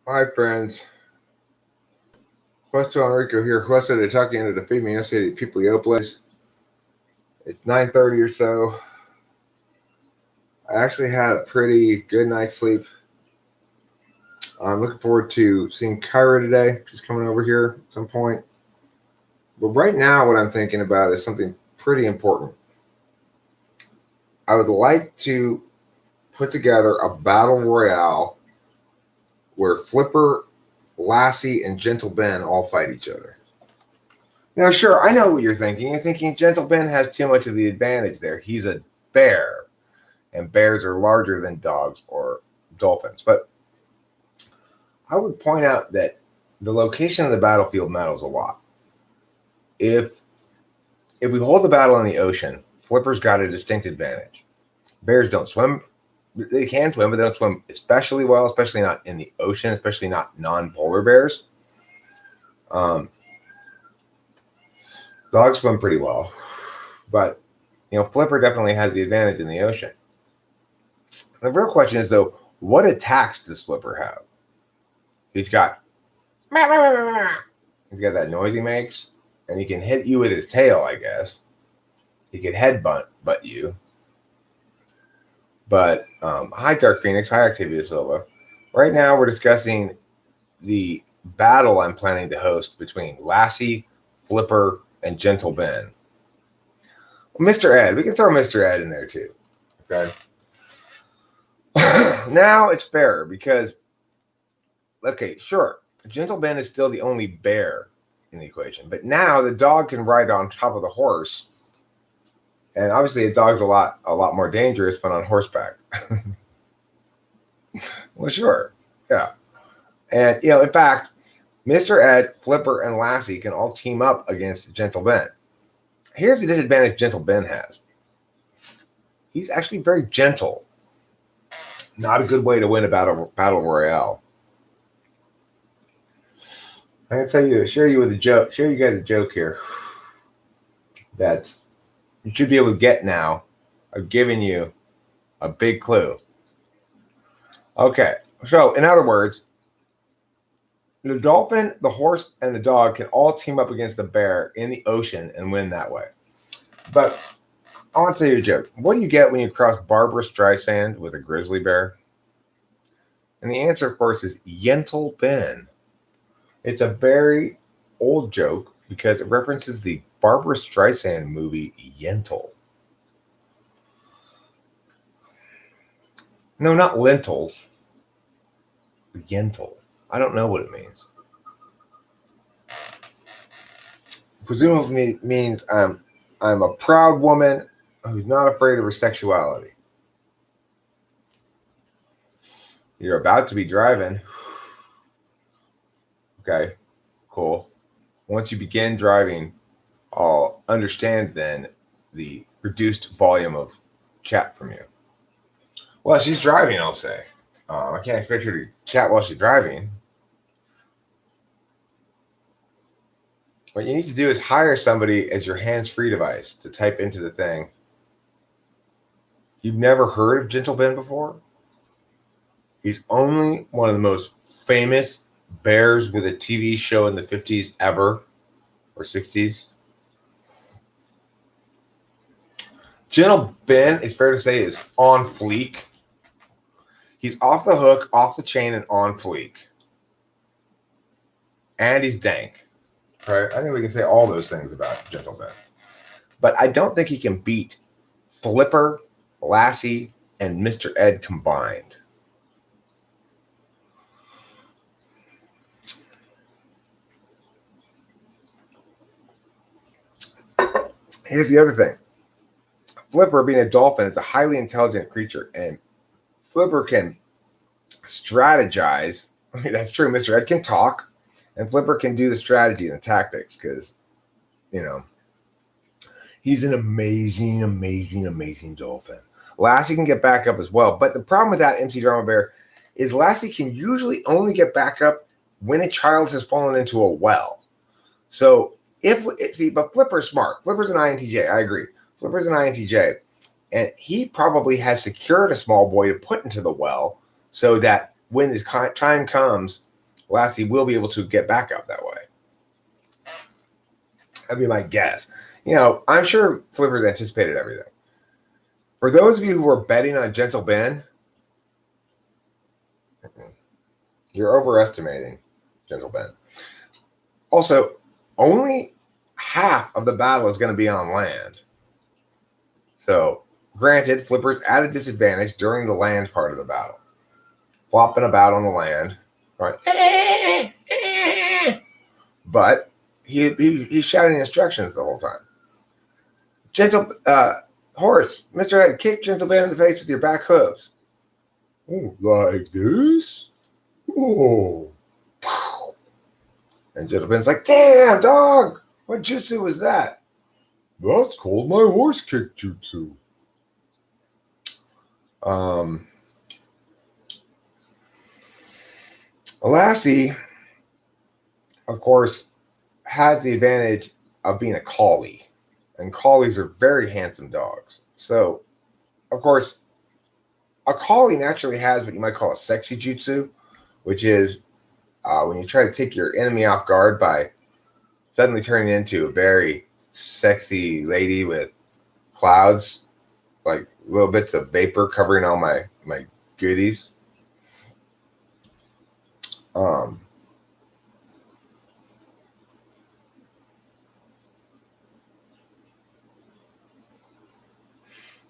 Hi, friends. Questo Enrico here. Questo to talk into the female city people place. It's 9:30 or so. I actually had a pretty good night's sleep. I'm looking forward to seeing Kyra today. She's coming over here at some point. But right now, what I'm thinking about is something pretty important. I would like to put together a battle royale where Flipper, Lassie, and Gentle Ben all fight each other. Now, sure, I know what you're thinking. You're thinking Gentle Ben has too much of the advantage there. He's a bear, and bears are larger than dogs or dolphins. But I would point out that the location of the battlefield matters a lot. If we hold the battle in the ocean, Flipper's got a distinct advantage. Bears don't swim. They can swim, but they don't swim especially well, especially not in the ocean, especially not non-polar bears. Dogs swim pretty well, but Flipper definitely has the advantage in the ocean. The real question is though, what attacks does Flipper have? He's got that noise he makes, and he can hit you with his tail, I guess. He could headbutt you. But hi, Dark Phoenix. Hi, Octavia Silva. Right now, we're discussing the battle I'm planning to host between Lassie, Flipper, and Gentle Ben. Well, Mr. Ed. We can throw Mr. Ed in there, too. Okay? Now it's fair because, okay, sure, Gentle Ben is still the only bear in the equation. But now the dog can ride on top of the horse. And obviously a dog's a lot more dangerous when on horseback. Well, sure. Yeah. And, in fact, Mr. Ed, Flipper, and Lassie can all team up against Gentle Ben. Here's the disadvantage Gentle Ben has. He's actually very gentle. Not a good way to win a battle royale. I'm going to share you guys a joke here that you should be able to get now. I've given you a big clue. Okay, so in other words, the dolphin, the horse, and the dog can all team up against the bear in the ocean and win that way. But I want to tell you a joke. What do you get when you cross Barbra Streisand with a grizzly bear? And the answer, of course, is Gentle Ben. It's a very old joke because it references the Barbra Streisand movie Yentl. No, not lentils. Yentl. I don't know what it means. Presumably means I'm a proud woman who's not afraid of her sexuality. You're about to be driving. Okay, cool. Once you begin driving, I'll understand then the reduced volume of chat from you. Well, she's driving, I'll say. I can't expect her to chat while she's driving. What you need to do is hire somebody as your hands-free device to type into the thing. You've never heard of Gentle Ben before? He's only one of the most famous bears with a TV show in the 50s ever, or 60s. Gentle Ben, it's fair to say, is on fleek. He's off the hook, off the chain, and on fleek. And he's dank. Right? I think we can say all those things about Gentle Ben. But I don't think he can beat Flipper, Lassie, and Mr. Ed combined. Here's the other thing. Flipper, being a dolphin, is a highly intelligent creature, and Flipper can strategize. I mean, that's true. Mr. Ed can talk, and Flipper can do the strategy and the tactics because, he's an amazing, amazing, amazing dolphin. Lassie can get back up as well. But the problem with that MC Drama Bear is Lassie can usually only get back up when a child has fallen into a well. So but Flipper's smart. Flipper's an INTJ. I agree. Flipper's an INTJ. And he probably has secured a small boy to put into the well so that when the time comes Lassie will be able to get back up that way. That'd be my guess. I'm sure Flippers anticipated everything. For those of you who are betting on Gentle Ben, you're overestimating Gentle Ben. Also, only half of the battle is going to be on land. So, granted, Flipper's at a disadvantage during the land part of the battle. Flopping about on the land. Right? But he's shouting instructions the whole time. Gentle horse, Mr. Head, kick Gentle Ben in the face with your back hooves. Oh, like this? Oh. And Gentle Ben's like, damn, dog! What jutsu was that? That's called my horse kick jutsu. Lassie, of course, has the advantage of being a collie. And collies are very handsome dogs. So, of course, a collie naturally has what you might call a sexy jutsu, which is when you try to take your enemy off guard by suddenly turning into a very sexy lady with clouds, like little bits of vapor covering all my goodies.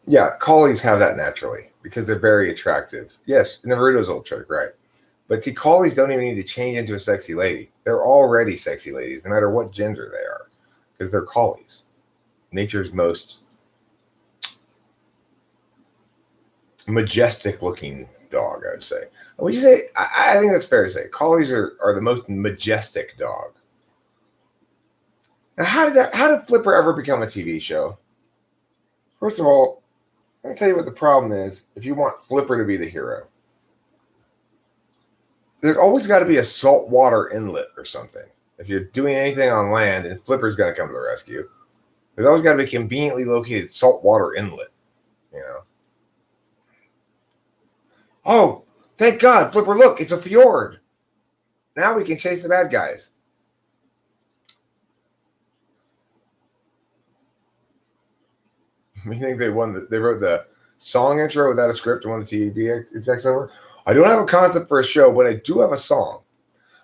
Yeah, collies have that naturally because they're very attractive. Yes, Naruto's old trick, right? But see, collies don't even need to change into a sexy lady. They're already sexy ladies, no matter what gender they are, because they're collies. Nature's most majestic-looking dog, I would say. Would you say? I think that's fair to say. Collies are the most majestic dog. Now, how did Flipper ever become a TV show? First of all, let me tell you what the problem is if you want Flipper to be the hero. There's always got to be a saltwater inlet or something. If you're doing anything on land and Flipper's going to come to the rescue, there's always got to be a conveniently located saltwater inlet, Oh, thank God, Flipper, look, it's a fjord. Now we can chase the bad guys. You think they wrote the song intro without a script and won the TV execs over? I don't have a concept for a show, but I do have a song.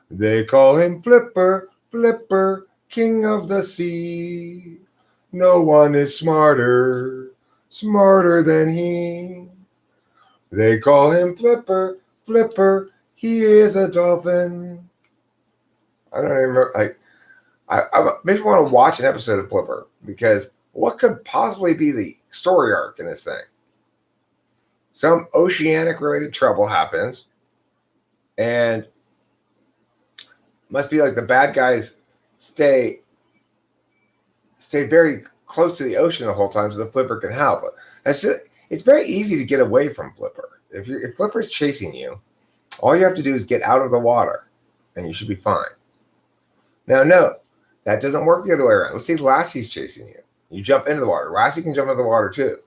They call him Flipper, Flipper, king of the sea. No one is smarter than he. They call him Flipper, Flipper, he is a dolphin. I don't even remember. I maybe want to watch an episode of Flipper because what could possibly be the story arc in this thing? Some oceanic-related trouble happens, and must be like the bad guys stay very close to the ocean the whole time so the Flipper can help. It's very easy to get away from Flipper. If Flipper's chasing you, all you have to do is get out of the water, and you should be fine. Now, note, that doesn't work the other way around. Let's say Lassie's chasing you. You jump into the water. Lassie can jump into the water too.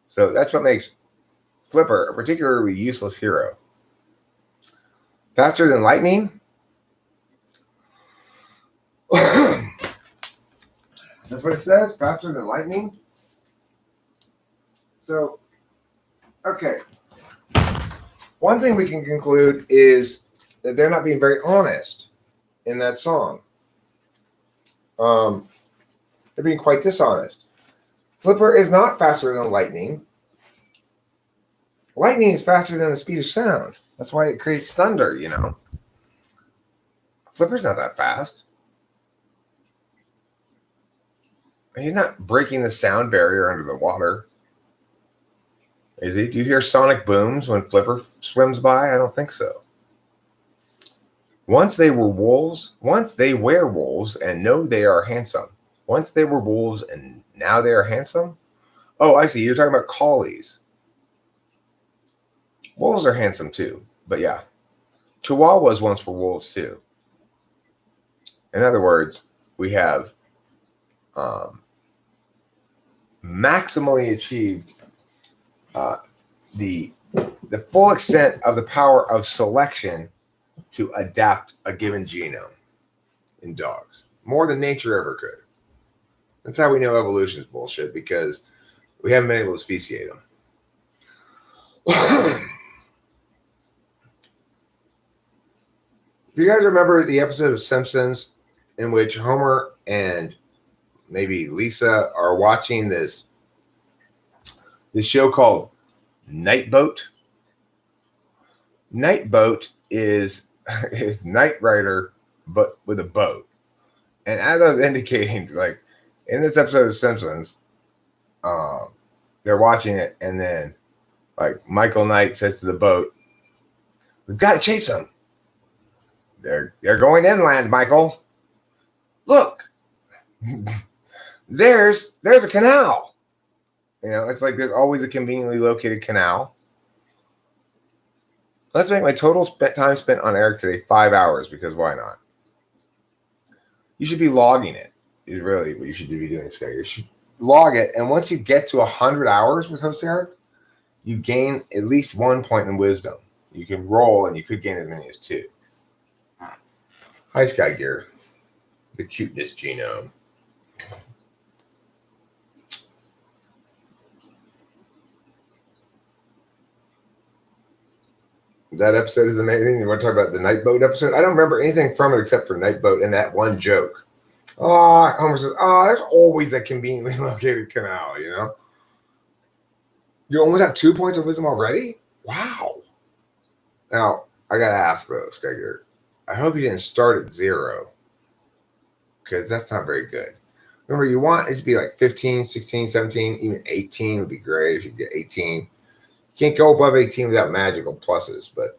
So that's what makes Flipper a particularly useless hero. Faster than lightning? That's what it says? Faster than lightning? So, okay. One thing we can conclude is that they're not being very honest in that song. They're being quite dishonest. Flipper is not faster than lightning. Lightning is faster than the speed of sound. That's why it creates thunder, Flipper's not that fast. He's not breaking the sound barrier under the water. Is he? Do you hear sonic booms when Flipper swims by? I don't think so. Once they were wolves and know they are handsome. Once they were wolves and now they are handsome? Oh, I see. You're talking about collies. Wolves are handsome too, but yeah. Chihuahuas once were wolves too. In other words, we have maximally achieved the full extent of the power of selection to adapt a given genome in dogs, more than nature ever could. That's how we know evolution is bullshit, because we haven't been able to speciate them. Do you guys remember the episode of Simpsons in which Homer and maybe Lisa are watching this show called Night Boat? Night Boat is Knight Rider, but with a boat. And as I was indicating, like in this episode of Simpsons, they're watching it, and then like Michael Knight says to the boat, "We've got to chase them. They're going inland, Michael. Look, there's a canal. You know, it's like there's always a conveniently located canal. Let's make my total time spent on Eric today 5 hours, because why not? You should be logging it, is really what you should be doing, Scott. You should log it, and once you get to 100 hours with Host Eric, you gain at least 1 point in wisdom. You can roll, and you could gain as many as 2. Hi, Sky Gear. The cuteness genome. That episode is amazing. You want to talk about the Night Boat episode? I don't remember anything from it except for Night Boat and that one joke. Homer says, there's always a conveniently located canal, you know? You almost have 2 points of wisdom already? Wow. Now, I got to ask, though, Sky Gear. I hope you didn't start at 0, because that's not very good. Remember, you want it to be like 15, 16, 17, even 18 would be great if you get 18. You can't go above 18 without magical pluses, but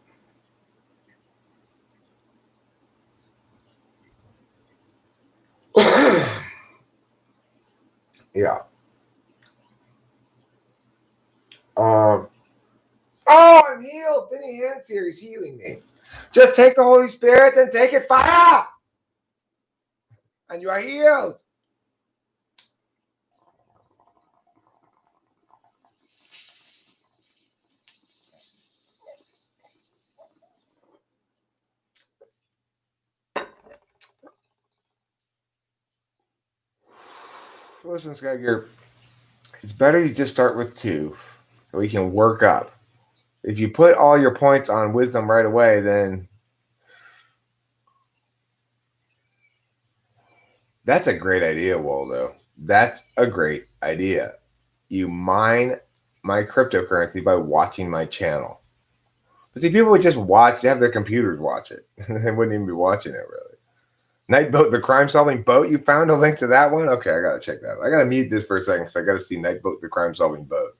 yeah. I'm healed. Benny Hann's here. He's healing me. Just take the Holy Spirit and take it fire, and you are healed. Listen, Sky Gear, it's better you just start with 2, so we can work up. If you put all your points on wisdom right away, then that's a great idea, Waldo. That's a great idea. You mine my cryptocurrency by watching my channel. But see, people would just have their computers watch it. They wouldn't even be watching it, really. Night Boat, the crime-solving boat. You found a link to that one? Okay, I got to check that out. I got to mute this for a second, because I got to see Night Boat, the crime-solving boat.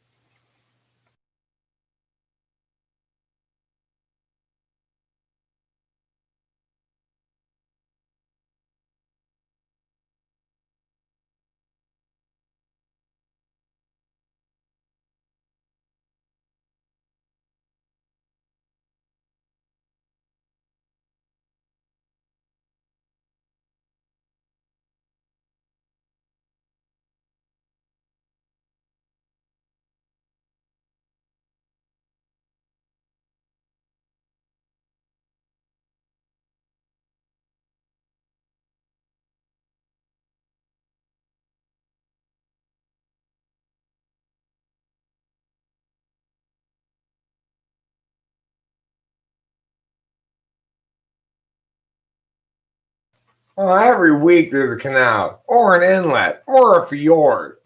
Well, every week there's a canal, or an inlet, or a fjord.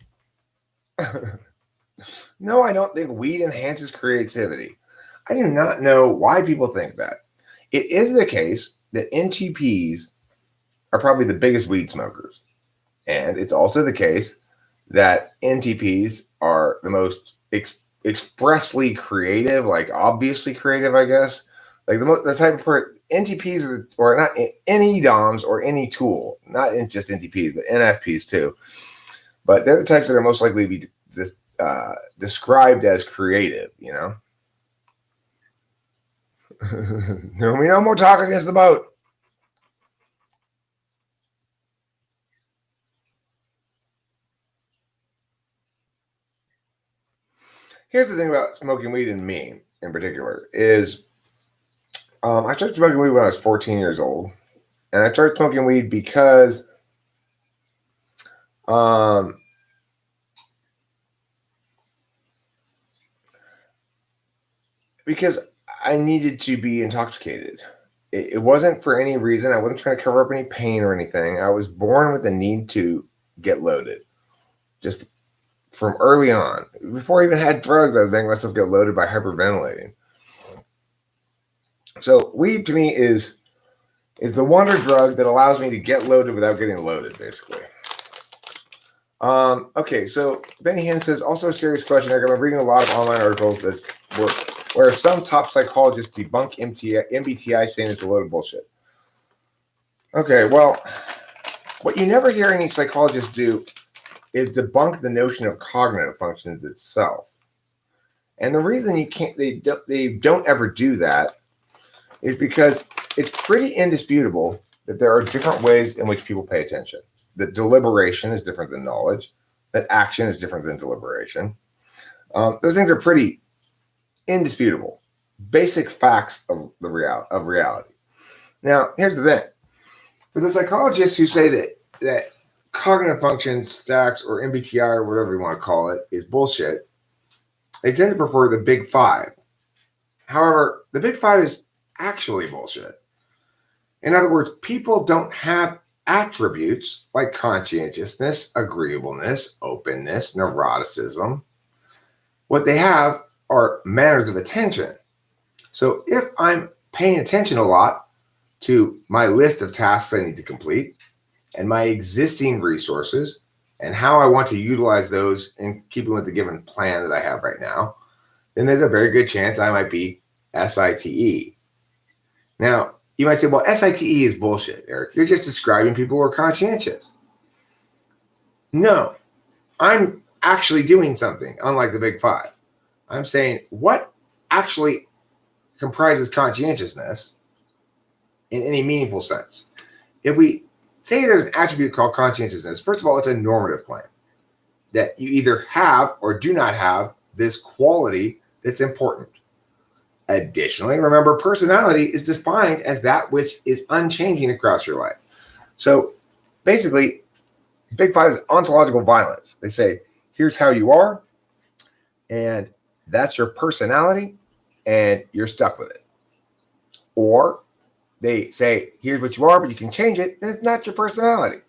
No, I don't think weed enhances creativity. I do not know why people think that. It is the case that NTPs are probably the biggest weed smokers. And it's also the case that NTPs are the most expressly creative, like obviously creative, I guess. Like the type of NTPs, or not any DOMs or any tool, not just NTPs, but NFPs too. But they're the types that are most likely to be described as creative, you know? No more talk against the boat. Here's the thing about smoking weed, and me in particular, is I started smoking weed when I was 14 years old. And I started smoking weed because um, because I needed to be intoxicated. It wasn't for any reason. I wasn't trying to cover up any pain or anything. I was born with the need to get loaded. Just from early on. Before I even had drugs, I was making myself get loaded by hyperventilating. So weed to me is the wonder drug that allows me to get loaded without getting loaded, basically. Okay, so Benny Hinn says, also a serious question. I've been reading a lot of online articles where some top psychologists debunk MBTI saying it's a load of bullshit. Okay, well, what you never hear any psychologists do is debunk the notion of cognitive functions itself. And the reason they don't ever do that is because it's pretty indisputable that there are different ways in which people pay attention. That deliberation is different than knowledge. That action is different than deliberation. Those things are pretty indisputable, basic facts of reality. Now, here's the thing: for the psychologists who say that cognitive function stacks or MBTI or whatever you want to call it is bullshit, they tend to prefer the Big Five. However, the Big Five is actually bullshit. In other words, people don't have attributes like conscientiousness, agreeableness, openness, neuroticism. What they have are manners of attention. So if I'm paying attention a lot to my list of tasks I need to complete and my existing resources and how I want to utilize those in keeping with the given plan that I have right now, then there's a very good chance I might be SITE. Now, you might say, well, SITE is bullshit, Eric. You're just describing people who are conscientious. No, I'm actually doing something, unlike the Big Five. I'm saying what actually comprises conscientiousness in any meaningful sense. If we say there's an attribute called conscientiousness, first of all, it's a normative claim that you either have or do not have this quality that's important. Additionally, remember, personality is defined as that which is unchanging across your life. So basically, Big Five is ontological violence. They say, here's how you are, and that's your personality, and you're stuck with it. Or they say, here's what you are, but you can change it, and it's not your personality.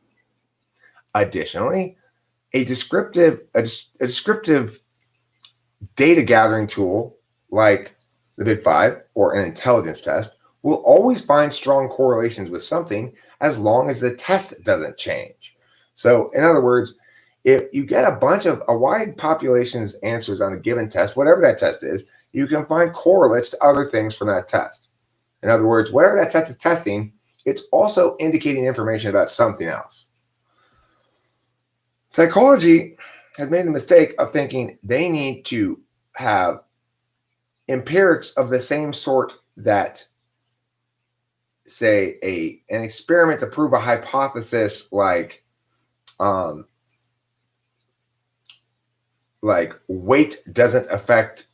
Additionally, a descriptive data gathering tool like the Big Five or an intelligence test will always find strong correlations with something as long as the test doesn't change. So in other words, if you get a wide population's answers on a given test, whatever that test is, you can find correlates to other things from that test. In other words, whatever that test is testing, it's also indicating information about something else. Psychology has made the mistake of thinking they need to have empirics of the same sort that, say, an experiment to prove a hypothesis like weight doesn't affect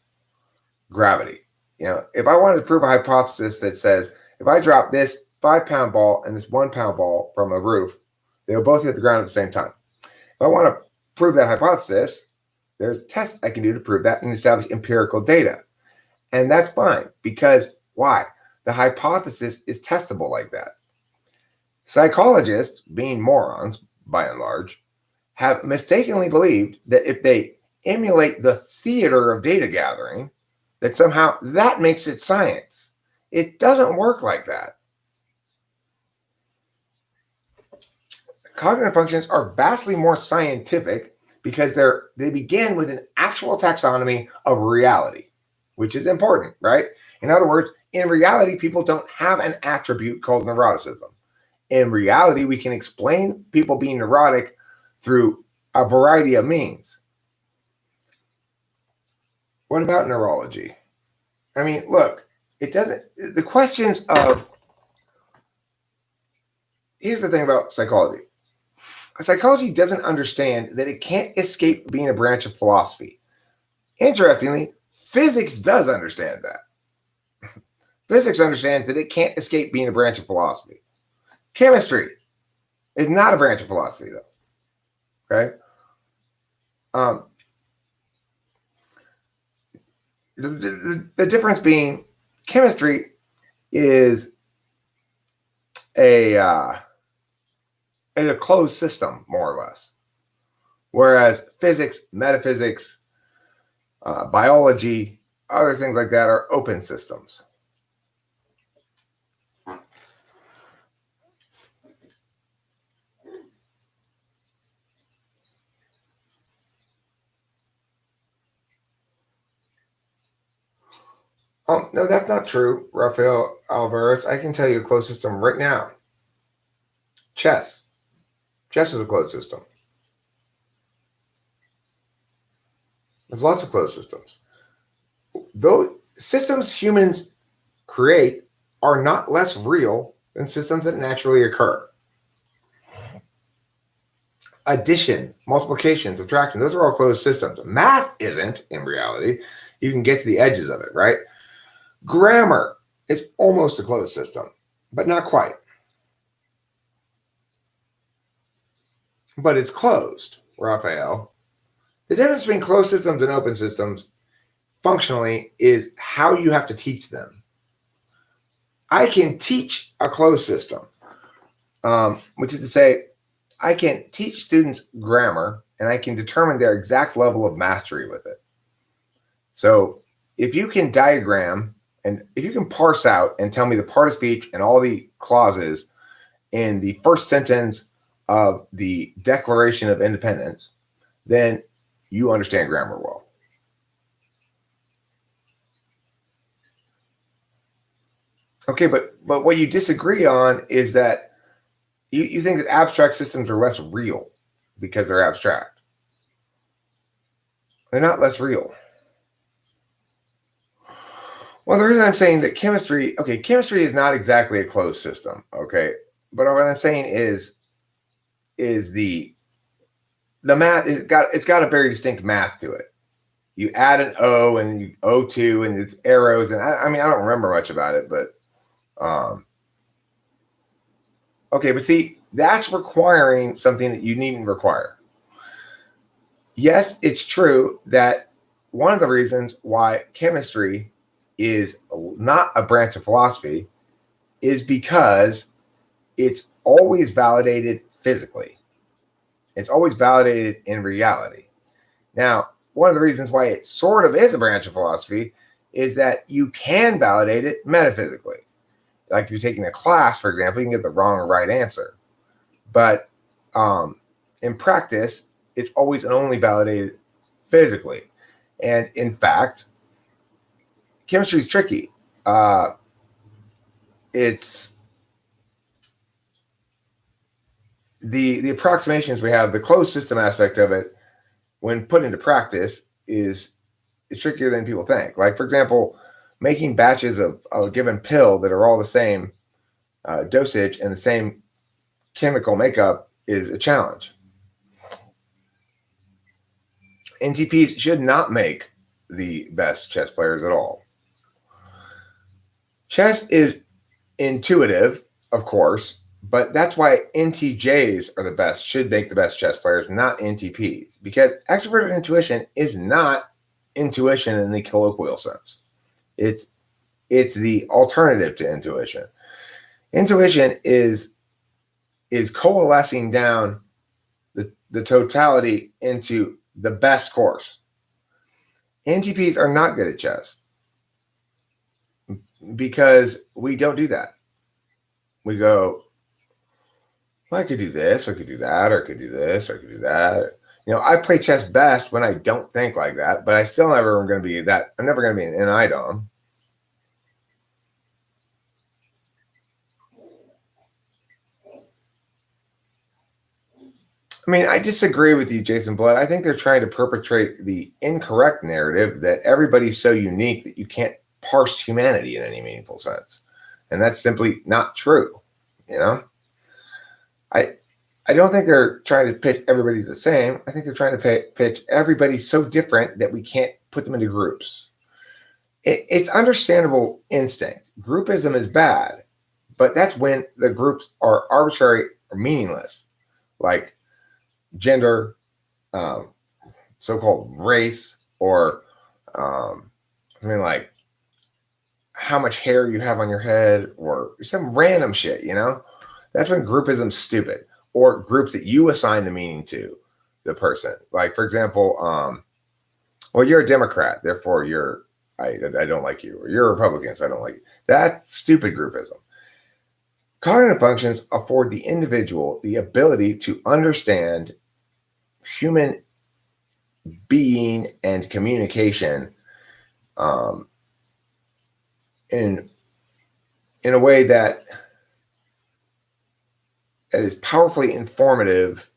gravity. You know, if I wanted to prove a hypothesis that says if I drop this 5-pound ball and this 1-pound ball from a roof, they will both hit the ground at the same time. If I want to prove that hypothesis, there's tests I can do to prove that and establish empirical data. And that's fine because why? The hypothesis is testable like that. Psychologists, being morons by and large, have mistakenly believed that if they emulate the theater of data gathering, that somehow that makes it science. It doesn't work like that. Cognitive functions are vastly more scientific because they begin with an actual taxonomy of reality, which is important, right? In other words, in reality, people don't have an attribute called neuroticism. In reality, we can explain people being neurotic through a variety of means. What about neurology? I mean, look, the questions of, here's the thing about psychology. Psychology doesn't understand that it can't escape being a branch of philosophy. Interestingly, physics does understand that. Physics understands that it can't escape being a branch of philosophy. Chemistry is not a branch of philosophy, though. Okay. The difference being chemistry is a closed system, more or less, whereas physics, metaphysics, biology, other things like that are open systems. No, that's not true, Rafael Alvarez. I can tell you a closed system right now. Chess. Chess is a closed system. There's lots of closed systems. Those systems humans create are not less real than systems that naturally occur. Addition, multiplication, subtraction, those are all closed systems. Math isn't, in reality. You can get to the edges of it, right? Grammar is almost a closed system, but not quite. But it's closed, Raphael. The difference between closed systems and open systems functionally is how you have to teach them. I can teach a closed system, which is to say, I can teach students grammar and I can determine their exact level of mastery with it. So if you can diagram and if you can parse out and tell me the part of speech and all the clauses in the first sentence of the Declaration of Independence, then you understand grammar well. Okay, but what you disagree on is that you think that abstract systems are less real because they're abstract. They're not less real. Well, the reason I'm saying that chemistry is not exactly a closed system, okay? But what I'm saying is the math it's got a very distinct math to it. You add an O and you O2 and it's arrows and I mean I don't remember much about it, but okay, but see, that's requiring something that you needn't require. Yes, it's true that one of the reasons why chemistry is not a branch of philosophy is because it's always validated physically. It's always validated in reality. Now, one of the reasons why it sort of is a branch of philosophy is that you can validate it metaphysically. Like if you're taking a class, for example, you can get the wrong or right answer. But in practice, it's always and only validated physically. And in fact, chemistry is tricky. It's the approximations we have, the closed system aspect of it, when put into practice, is trickier than people think. Like, for example, making batches of a given pill that are all the same dosage and the same chemical makeup is a challenge. NTPs should not make the best chess players at all. Chess is intuitive, of course, but that's why NTJs are the best, should make the best chess players, not NTPs, because extroverted intuition is not intuition in the colloquial sense. It's the alternative to intuition. Intuition is coalescing down the totality into the best course. NTPs are not good at chess because we don't do that. We go, well, I could do this, or I could do that, or I could do this, or I could do that. You know, I play chess best when I don't think like that, but I still never am going to be that. I'm never going to be an NIDOM. I mean, I disagree with you, Jason Blood. I think they're trying to perpetrate the incorrect narrative that everybody's so unique that you can't parse humanity in any meaningful sense. And that's simply not true. You know, I don't think they're trying to pitch everybody the same. I think they're trying to pitch everybody so different that we can't put them into groups. It's understandable instinct. Groupism is bad, but that's when the groups are arbitrary or meaningless, like gender, um, so-called race, or something like how much hair you have on your head, or some random shit. That's when groupism's stupid, or groups that you assign the meaning to the person. Like, for example, well, you're a Democrat, therefore I don't like you, or you're a Republican, so I don't like you. That's stupid groupism. Cognitive functions afford the individual the ability to understand human being and communication in a way that is powerfully informative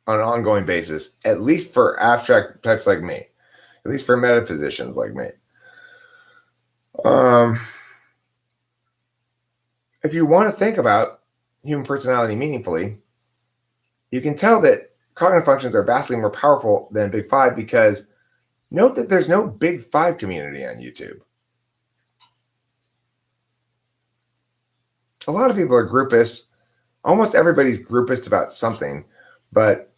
on an ongoing basis, at least for abstract types like me, at least for metaphysicians like me. If you want to think about human personality meaningfully, you can tell that cognitive functions are vastly more powerful than Big Five, because note that there's no Big Five community on YouTube. A lot of people are groupists. Almost everybody's groupist about something, but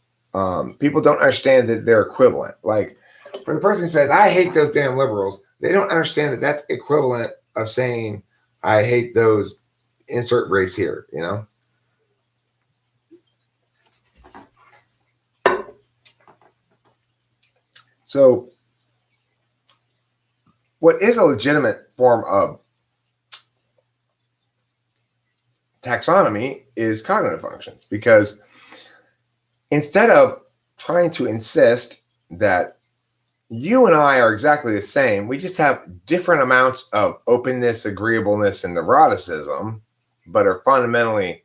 people don't understand that they're equivalent. Like, for the person who says, I hate those damn liberals, they don't understand that that's equivalent of saying, I hate those insert race here, So what is a legitimate form of taxonomy is cognitive functions, because instead of trying to insist that you and I are exactly the same, we just have different amounts of openness, agreeableness, and neuroticism, but are fundamentally,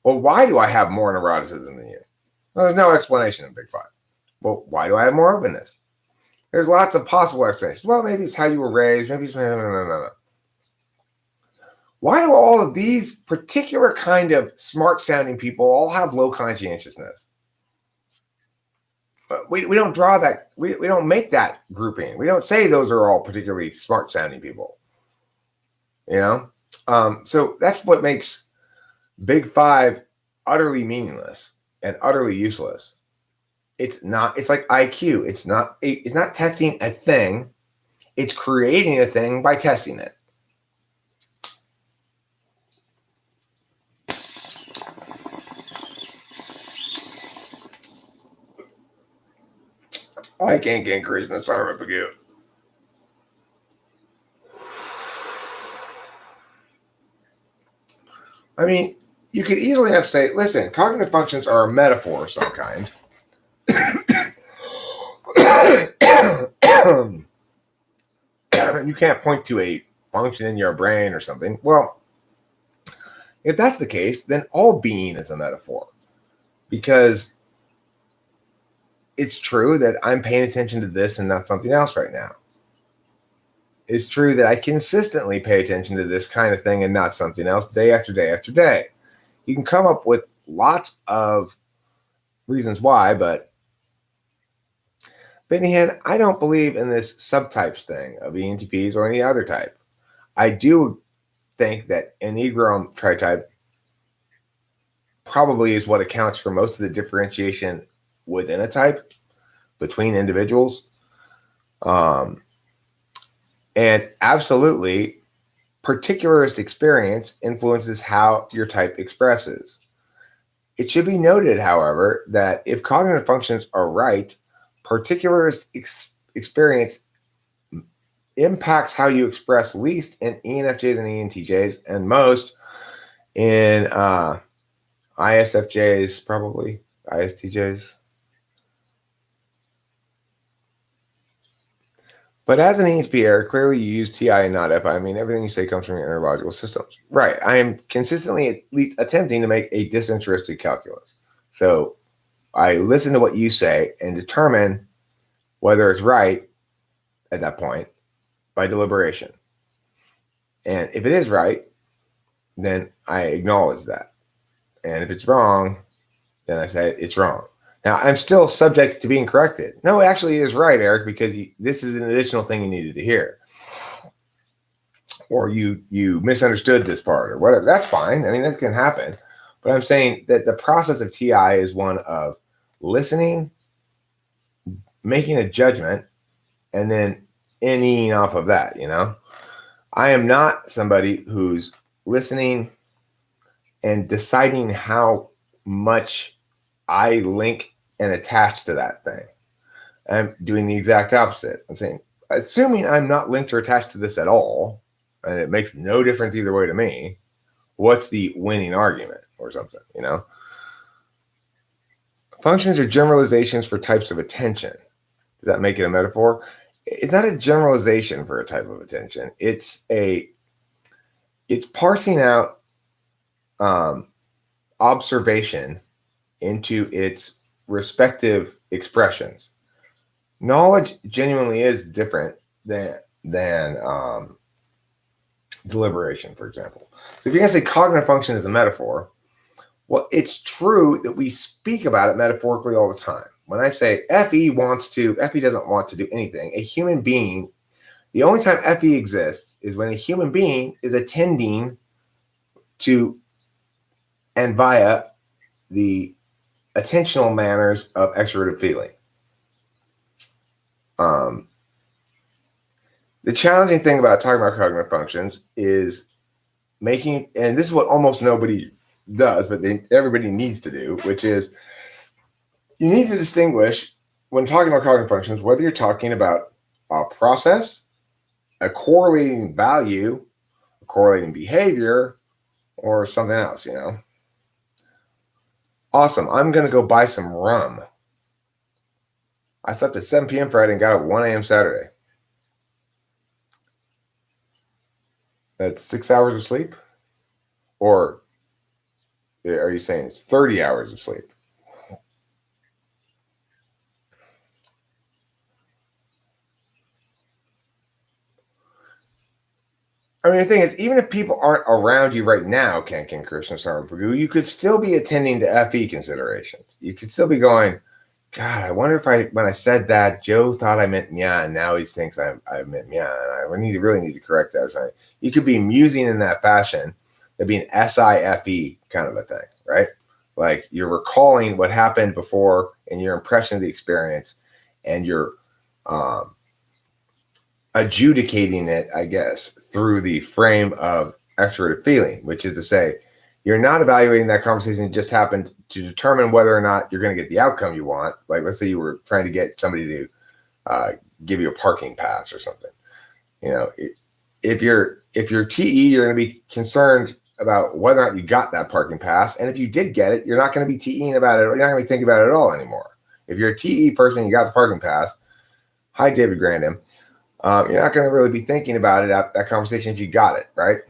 well, why do I have more neuroticism than you? Well, there's no explanation in Big Five. Well, why do I have more openness? There's lots of possible explanations. Well, maybe it's how you were raised. Maybe it's no. Why do all of these particular kind of smart-sounding people all have low conscientiousness? We don't draw that. We don't make that grouping. We don't say those are all particularly smart-sounding people. So that's what makes Big Five utterly meaningless and utterly useless. It's not. It's like IQ. It's not testing a thing. It's creating a thing by testing it. I can't get Christmas. I don't forget. I mean, you could easily have to say, listen, cognitive functions are a metaphor of some kind. You can't point to a function in your brain or something. Well, if that's the case, then all being is a metaphor, because it's true that I'm paying attention to this and not something else right now. It's true that I consistently pay attention to this kind of thing and not something else day after day after day. You can come up with lots of reasons why, but in the end, I don't believe in this subtypes thing of ENTPs or any other type. I do think that Enneagram tritype probably is what accounts for most of the differentiation within a type between individuals. And absolutely, particularist experience influences how your type expresses. It should be noted, however, that if cognitive functions are right, particularist experience impacts how you express least in ENFJs and ENTJs, and most in ISFJs, probably ISTJs. But as an ENFP, clearly you use TI and not FI. I mean, everything you say comes from your interlogical systems. Right. I am consistently at least attempting to make a disinterested calculus. So I listen to what you say and determine whether it's right at that point by deliberation. And if it is right, then I acknowledge that. And if it's wrong, then I say it's wrong. Now, I'm still subject to being corrected. No, it actually is right, Eric, because this is an additional thing you needed to hear. Or you misunderstood this part or whatever. That's fine. I mean, that can happen. But I'm saying that the process of TI is one of listening, making a judgment, and then inning off of that, I am not somebody who's listening and deciding how much I link and attach to that thing. I'm doing the exact opposite. I'm saying, assuming I'm not linked or attached to this at all, and it makes no difference either way to me, what's the winning argument or something, Functions are generalizations for types of attention. Does that make it a metaphor? It's not a generalization for a type of attention. It's parsing out observation into its respective expressions. Knowledge genuinely is different than deliberation, for example. So if you're going to say cognitive function is a metaphor, well, it's true that we speak about it metaphorically all the time. When I say FE doesn't want to do anything. A human being, the only time FE exists is when a human being is attending to and via the attentional manners of extroverted feeling. The challenging thing about talking about cognitive functions is making, and this is what almost nobody does, but everybody needs to do, which is you need to distinguish when talking about cognitive functions, whether you're talking about a process, a correlating value, a correlating behavior, or something else, Awesome. I'm going to go buy some rum. I slept at 7 p.m. Friday and got up at 1 a.m. Saturday. That's 6 hours of sleep? Or are you saying it's 30 hours of sleep? I mean, the thing is, even if people aren't around you right now, Ken Krishna Sarvapagu, you could still be attending to FE considerations. You could still be going, God, I wonder if when I said that, Joe thought I meant mia, and now he thinks I meant mia, and I really need to correct that or something. You could be musing in that fashion. It'd be an SIFE kind of a thing, right? Like you're recalling what happened before and your impression of the experience, and you're adjudicating it, I guess, through the frame of extroverted feeling, which is to say, you're not evaluating that conversation that just happened to determine whether or not you're going to get the outcome you want. Like, let's say you were trying to get somebody to give you a parking pass or something. If you're TE, you're going to be concerned about whether or not you got that parking pass. And if you did get it, you're not going to be TEing about it. You're not going to be thinking about it at all anymore. If you're a TE person, you got the parking pass. Hi, David Grandin. You're not going to really be thinking about it at that conversation if you got it, right?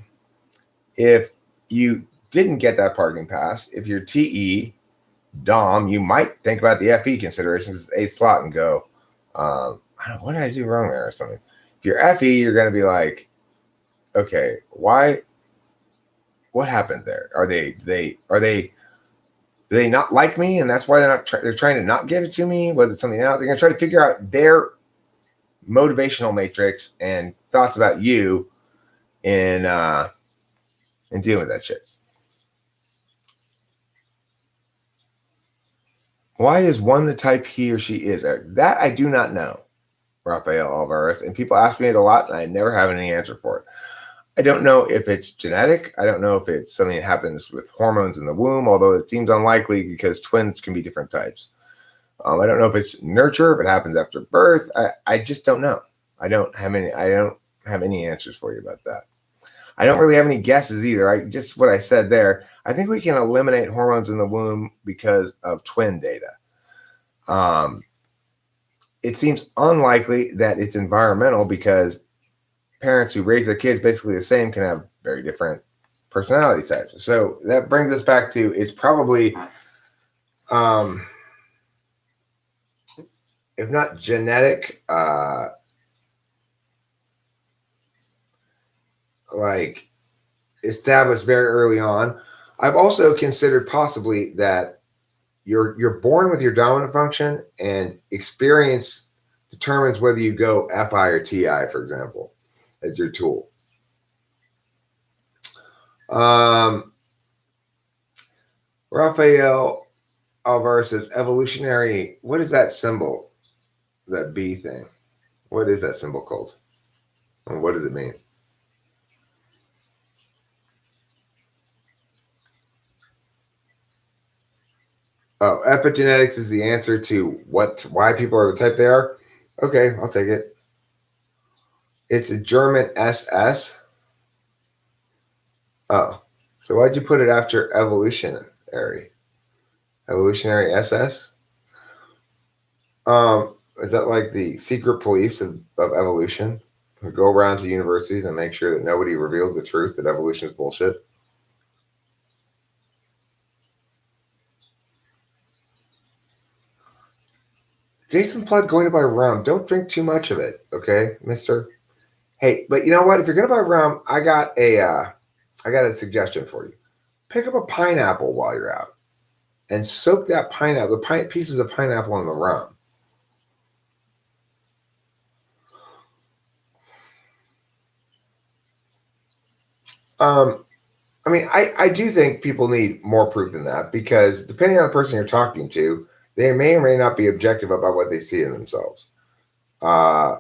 If you didn't get that parking pass, if you're TE, Dom, you might think about the FE considerations, 8th slot, and go, I don't know, what did I do wrong there or something? If you're FE, you're going to be like, okay, why? What happened there? Do they not like me, and that's why they're trying to not give it to me? Was it something else? They're going to try to figure out their motivational matrix and thoughts about you in dealing with that shit. Why is one the type he or she is? That I do not know, Rafael Alvarez. And people ask me it a lot, and I never have any answer for it. I don't know if it's genetic. I don't know if it's something that happens with hormones in the womb, although it seems unlikely because twins can be different types. I don't know if it's nurture, if it happens after birth. I just don't know. I don't have any answers for you about that. I don't really have any guesses either. Just what I said there. I think we can eliminate hormones in the womb because of twin data. It seems unlikely that it's environmental because parents who raise their kids basically the same can have very different personality types. So that brings us back to it's probably, if not genetic, like established very early on. I've also considered possibly that you're born with your dominant function, and experience determines whether you go FI or TI, for example, as your tool. Rafael Alvarez says evolutionary. What is that symbol? That B thing. What is that symbol called? And what does it mean? Oh, epigenetics is the answer to why people are the type they are. Okay, I'll take it. It's a German SS. Oh, so why'd you put it after evolutionary? Evolutionary SS? Is that like the secret police of evolution who go around to universities and make sure that nobody reveals the truth that evolution is bullshit? Jason Flood going to buy rum. Don't drink too much of it, okay, Mister. Hey, but you know what? If you're gonna buy rum, I got a suggestion for you. Pick up a pineapple while you're out and soak that pineapple, pieces of pineapple in the rum. Um, I mean, I do think people need more proof than that because depending on the person you're talking to, they may or may not be objective about what they see in themselves. Uh,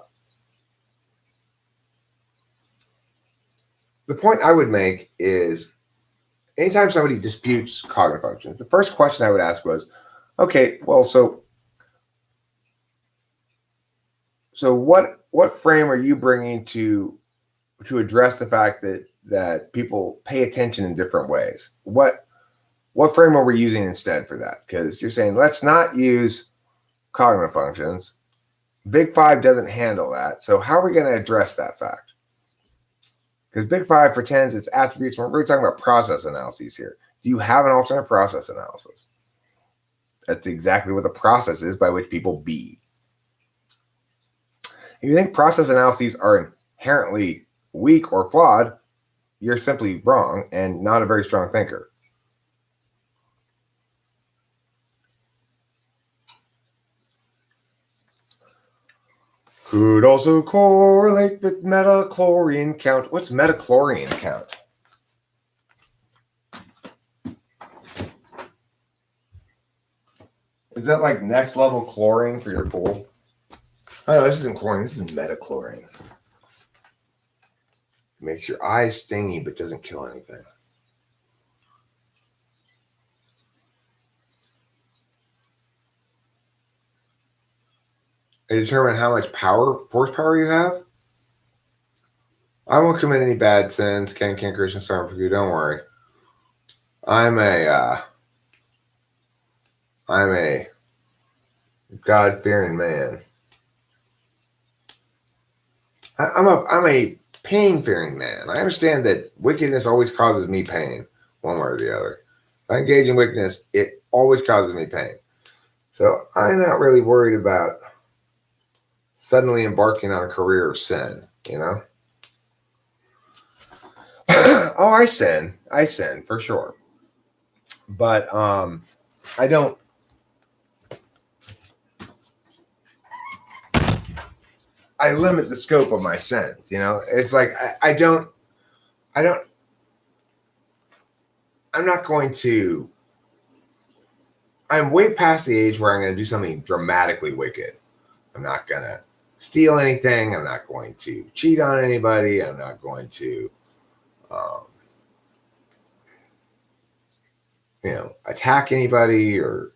the point I would make is anytime somebody disputes cognitive functions, the first question I would ask was, okay, well, so what frame are you bringing to address the fact that people pay attention in different ways? What frame are we using instead for that? Because you're saying let's not use cognitive functions. Big Five doesn't handle that. So how are we going to address that fact? Because Big Five pretends it's attributes. We're really talking about process analyses here. Do you have an alternate process analysis? That's exactly what the process is by which people be. If you think process analyses are inherently weak or flawed, you're simply wrong and not a very strong thinker. Could also correlate with metachlorine count. What's metachlorine count? Is that like next level chlorine for your pool? Oh, no, this isn't chlorine. This is metachlorine. It makes your eyes stingy but doesn't kill anything. They determine how much horsepower you have. I won't commit any bad sins. Ken Christian Storm for you. Don't worry. I'm a God fearing man. I'm a pain fearing man. I understand that wickedness always causes me pain, one way or the other. If I engage in wickedness, it always causes me pain. So I'm not really worried about suddenly embarking on a career of sin, you know? Oh, I sin for sure. But I don't I limit the scope of my sins, you know? It's like I don't I'm not going to I'm way past the age where I'm going to do something dramatically wicked. I'm not going to steal anything. I'm not going to cheat on anybody. I'm not going to, um, attack anybody or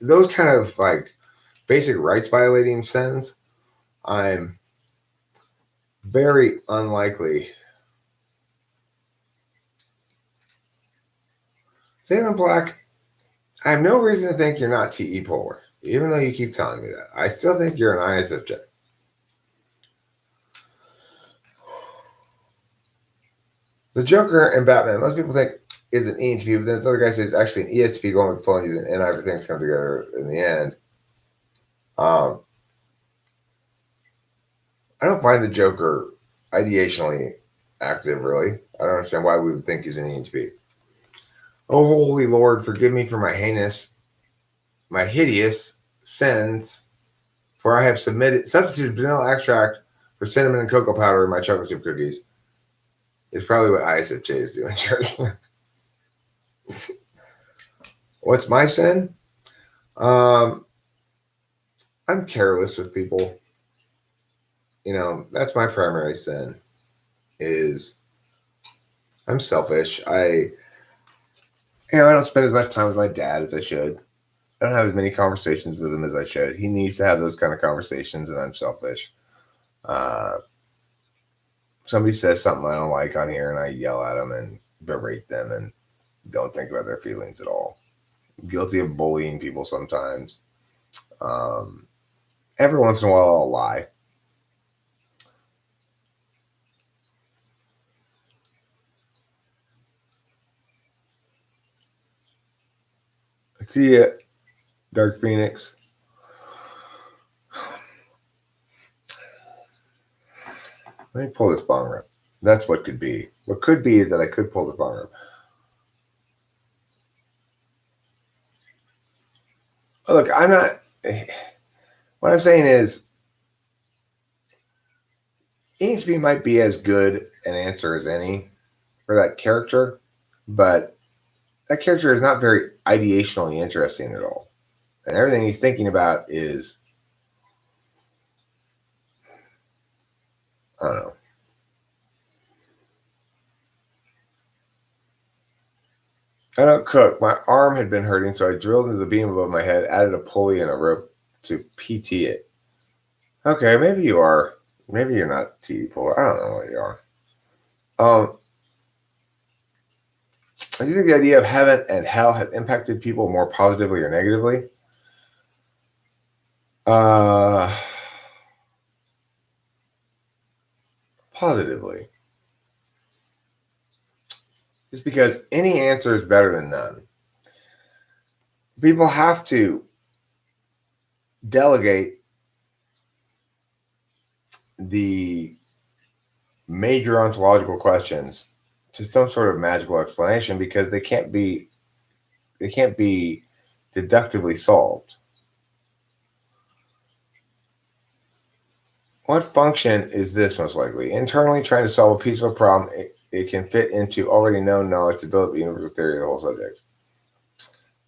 those kind of like basic rights violating sins. I'm very unlikely. Salem Black, I have no reason to think you're not TE polar, even though you keep telling me that. I still think you're an ISFJ. The Joker and Batman, most people think is an ENTP, but then this other guy says it's actually an ESTP going with the flow and using and everything's come together in the end. I don't find the Joker ideationally active, really. I don't understand why we would think he's an ENTP. Oh, holy Lord, forgive me for my heinous my hideous sins, for I have substituted vanilla extract for cinnamon and cocoa powder in my chocolate chip cookies, is probably what ISFJ is doing, church. What's my sin? I'm careless with people. That's my primary sin. Is I'm selfish. I don't spend as much time with my dad as I should. I don't have as many conversations with him as I should. He needs to have those kind of conversations, and I'm selfish. Somebody says something I don't like on here, and I yell at them and berate them and don't think about their feelings at all. I'm guilty of bullying people sometimes. Every once in a while, I'll lie. I see it, Dark Phoenix. Let me pull this bong rip. That's what could be. What could be is that I could pull the bong rip. Look, I'm not. What I'm saying is, ESP might be as good an answer as any for that character, but that character is not very ideationally interesting at all. And everything he's thinking about is, I don't know. I don't cook. My arm had been hurting, so I drilled into the beam above my head, added a pulley and a rope to PT it. Okay, maybe you are. Maybe you're not TD puller. I don't know what you are. Do you think the idea of heaven and hell have impacted people more positively or negatively? Positively. Just because any answer is better than none. People have to delegate the major ontological questions to some sort of magical explanation because they can't be deductively solved. What function is this most likely? Internally trying to solve a piece of a problem it can fit into already known knowledge to build up the universal theory of the whole subject.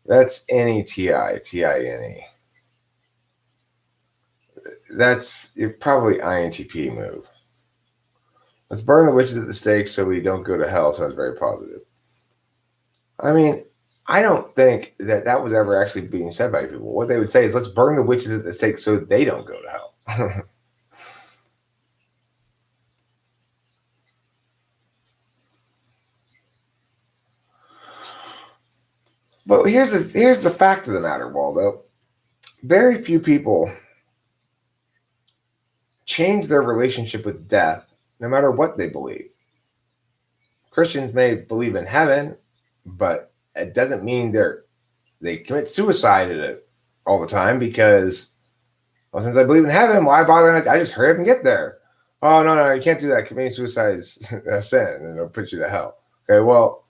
That's NETI, TINE. That's probably INTP move. Let's burn the witches at the stake so we don't go to hell sounds very positive. I mean, I don't think that was ever actually being said by people. What they would say is, let's burn the witches at the stake so they don't go to hell. But here's the fact of the matter, Waldo. Very few people change their relationship with death, no matter what they believe. Christians may believe in heaven, but it doesn't mean they commit suicide all the time because, well, since I believe in heaven, why bother? I just hurry up and get there. Oh, no, you can't do that. Committing suicide is a sin, and it'll put you to hell. Okay, well,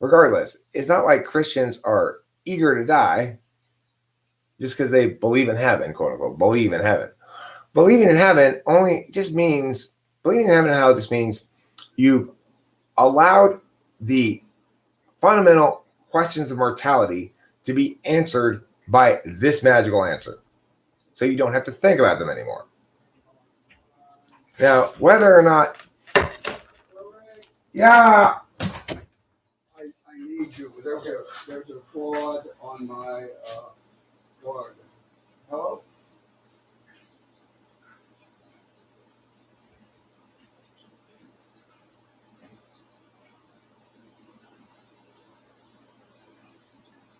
regardless, it's not like Christians are eager to die just because they believe in heaven, quote unquote, believe in heaven. Believing in heaven believing in heaven and hell just means you've allowed the fundamental questions of mortality to be answered by this magical answer. So you don't have to think about them anymore. Now, whether or not... Yeah! I need you. There's a fraud on my card. Hello?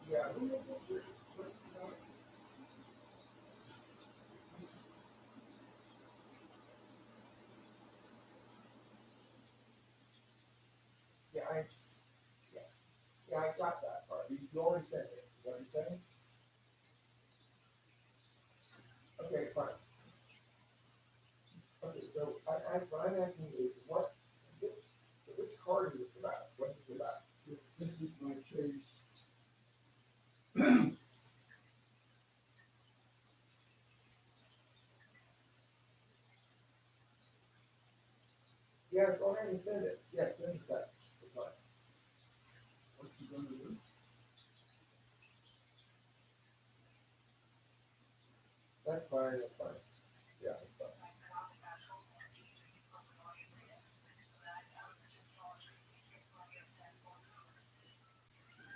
Yeah. Yeah, I got that part. You already said it. Is that what you're saying? Okay, fine. Okay, so what I'm asking you is which card is this about? What is it about? This is my Chase. can send it. Yeah, send it back. It's fine. What's he gonna do? That's fine, that's fine. Yeah, that's fine.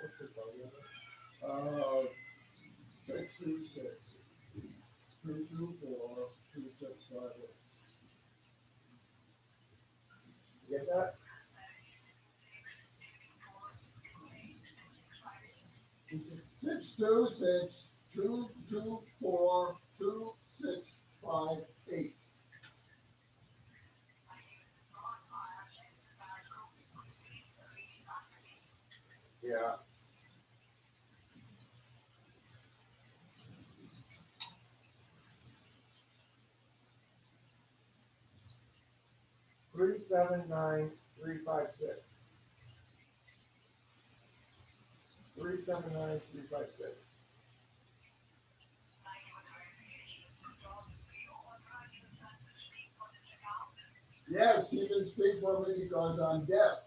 What's the phone number? 626-224-2658. You get that? It's 626-224-2658. Yeah. Three seven nine 356. 379 356. Yes, he can speak for me because I'm deaf.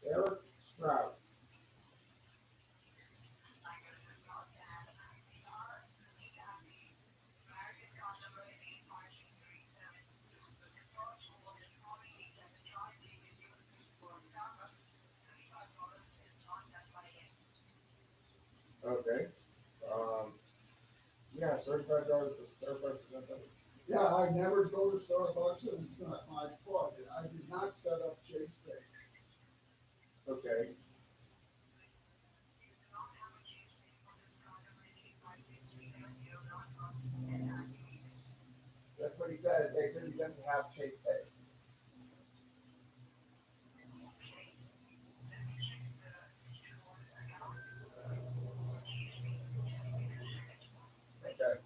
Eric Stroud. Okay. Yeah, $35 for Starbucks. Yeah, I never go to Starbucks and it's not my fault. I did not set up Chase Pay. Okay. That's what he said. They said he doesn't have Chase Pay. Okay.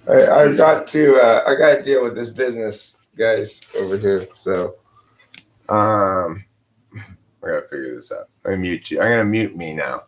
I got to deal with this business guys over here. So I gotta figure this out. I'm gonna mute you. I'm gonna mute me now.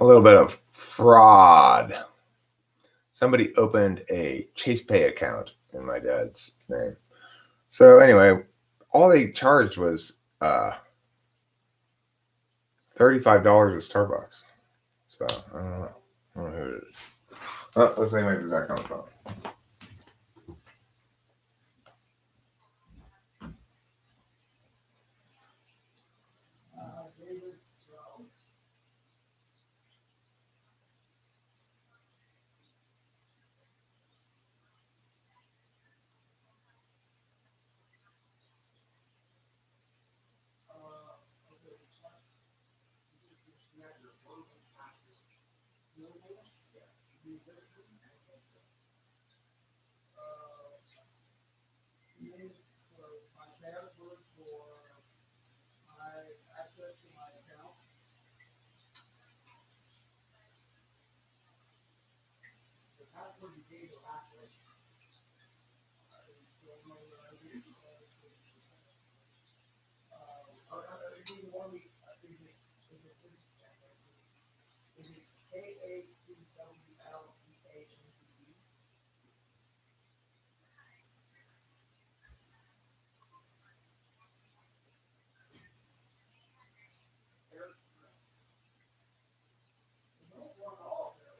a little bit of fraud. Somebody opened a Chase Pay account in my dad's name. So anyway, all they charged was $35 at Starbucks. So I don't know. I don't know who it is. Oh, looks like I might be back on the phone. David, so, okay, just disconnect your phone and password. You know what? Yeah. You better- Name for my password for my access to my account. The password you gave the last week. I don't know what I did. You need one week. I think is it KACWLCANTD? There's no one at all there.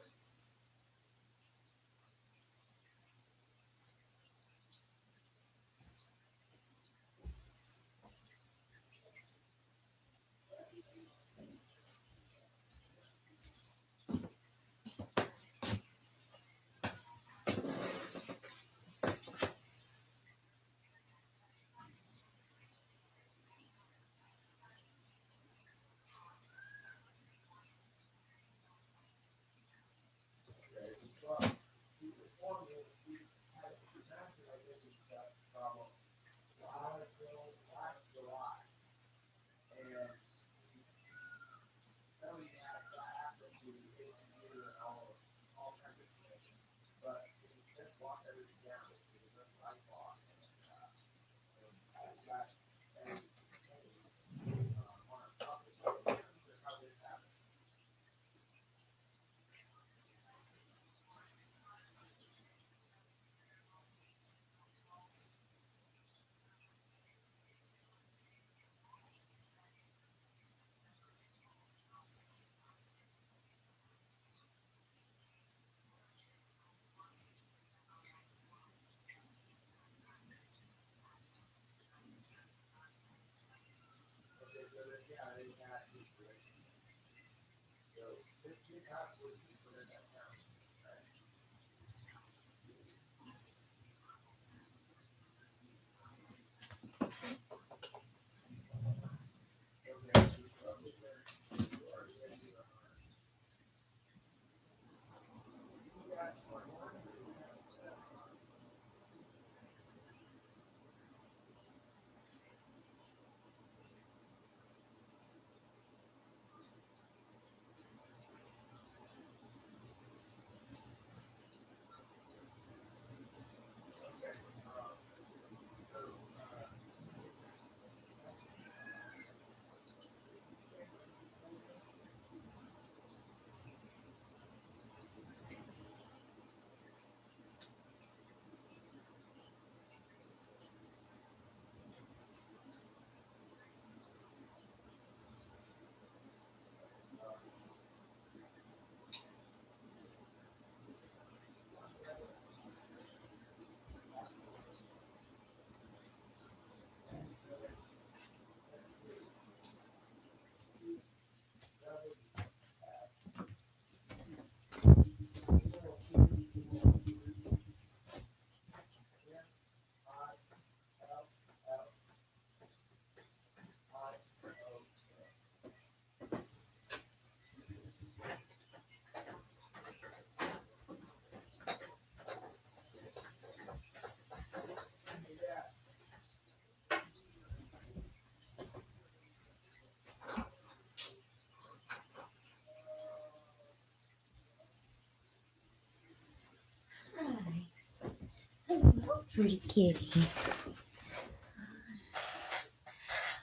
Hello, pretty kitty.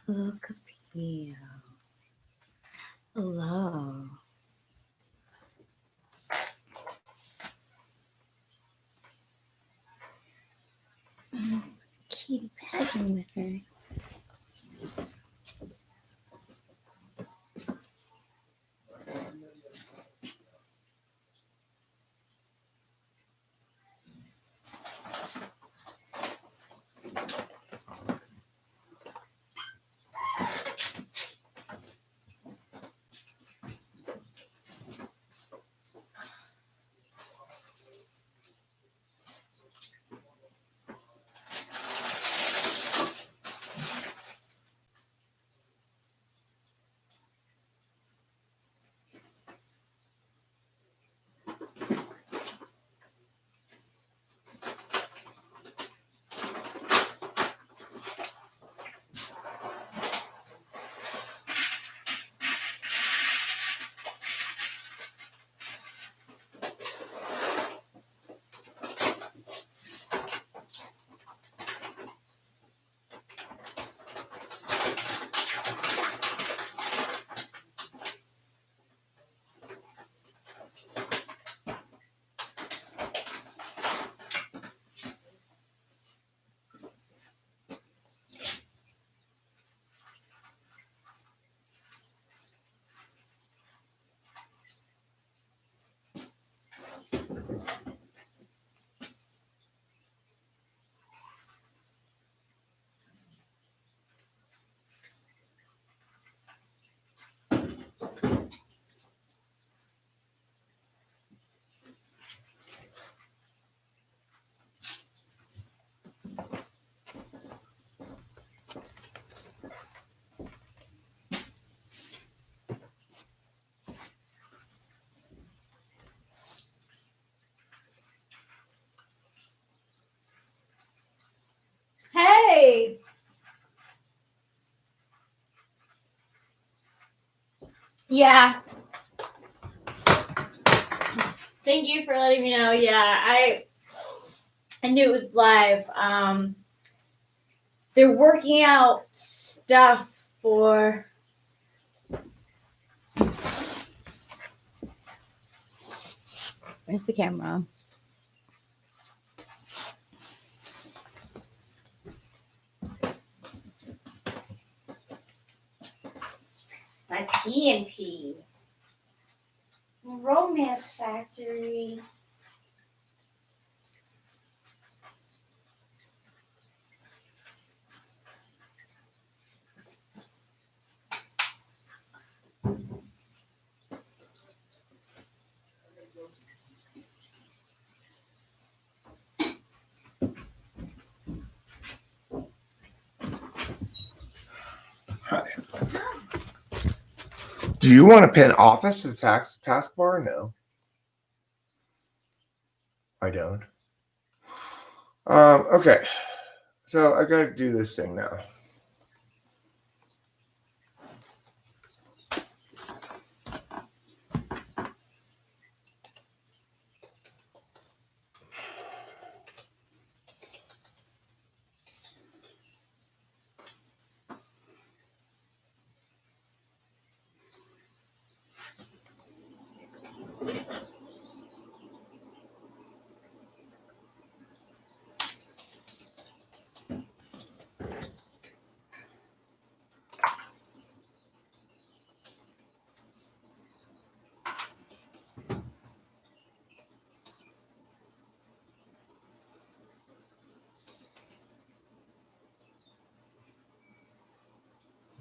Look up here. Hello. talking with her. Hey! Yeah. Thank you for letting me know. Yeah, I knew it was live. They're working out stuff for Where's the camera? my P&P. Romance Factory. Do you want to pin office to the taskbar? No, I don't. Okay, so I got to do this thing now.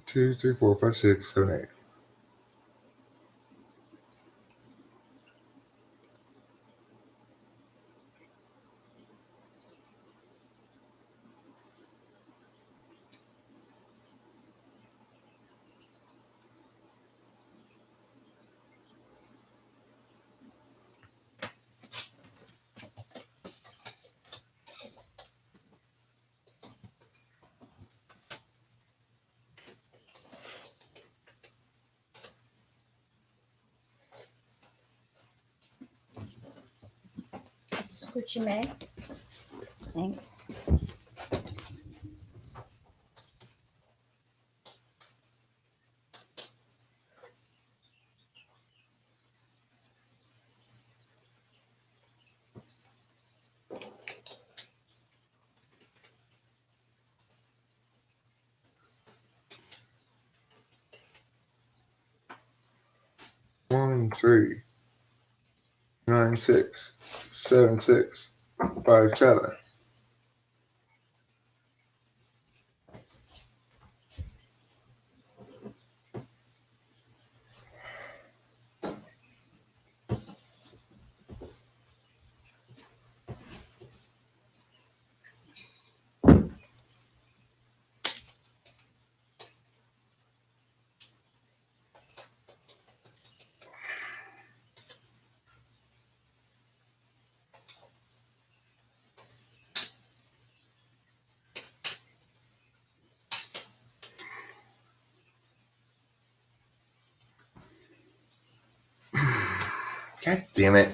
Two, three, four, five, six, seven, eight. Gucci Mane. Thanks. 1-3-9-6-7-6-5-7. God damn it.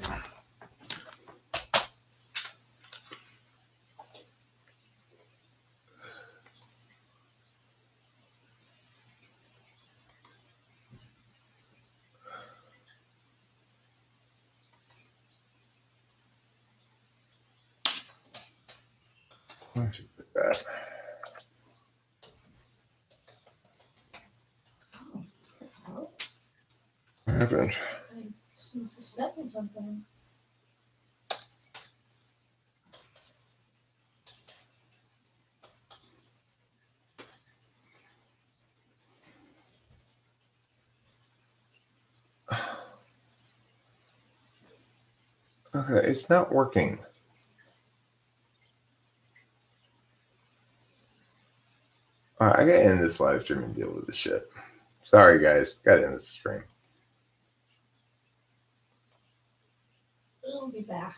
I should put that. What happened? I'm suspecting something. Okay, it's not working. All right, I gotta end this live stream and deal with this shit. Sorry, guys. Gotta end this stream. We'll be back.